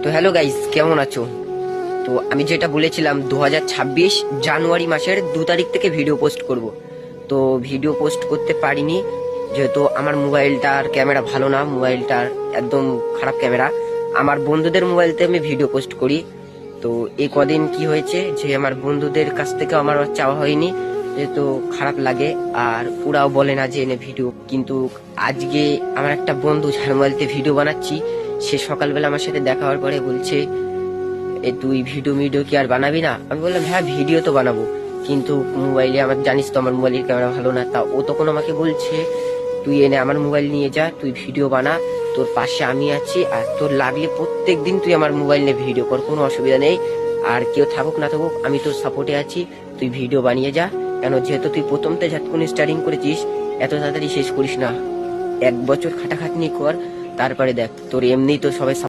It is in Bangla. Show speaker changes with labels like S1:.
S1: তো হ্যালো গাইস, কেমন আছো? তো আমি যেটা বলেছিলাম 2026 জানুয়ারি মাসের 2 তারিখ থেকে ভিডিও পোস্ট করব। তো ভিডিও পোস্ট করতে পারিনি, যেহেতু আমার মোবাইলটার ক্যামেরা ভালো না, মোবাইলটার একদম খারাপ ক্যামেরা। আমার বন্ধুদের মোবাইলতে আমি ভিডিও পোস্ট করি। তো এই কদিন কি হয়েছে যে আমার বন্ধুদের কাছ থেকে আমার আর চাওয়া হয়নি, যেহেতু খারাপ লাগে, আর ওরাও বলে না যে এনে ভিডিও। কিন্তু আজকে আমার একটা বন্ধু যার মোবাইলতে ভিডিও বানাচ্ছি, সে সকালবেলা আমার সাথে দেখা হওয়ার পরে বলছে, এ তুই ভিডিও কি আর বানাবি না? আমি বললাম হ্যাঁ, ভিডিও তো বানাবো, কিন্তু মোবাইলে আমার জানিস তো আমার মোবাইলের ক্যামেরা ভালো না। তা ও তখন আমাকে বলছে, তুই এনে আমার মোবাইল নিয়ে যা, তুই ভিডিও বানা, তোর পাশে আমি আছি, আর তোর লাগলে প্রত্যেক দিন তুই আমার মোবাইল নিয়ে ভিডিও কর, কোনো অসুবিধা নেই। আর কেউ থাকুক না থাকুক আমি তোর সাপোর্টে আছি, তুই ভিডিও বানিয়ে যা। কেন, যেহেতু তুই প্রথমতে যতক্ষণ স্টার্টিং করেছিস, এত তাড়াতাড়ি শেষ করিস না, 1 বছর খাটাখাটনি কর, তারপরে দেখ তোর এমনি তো সবাই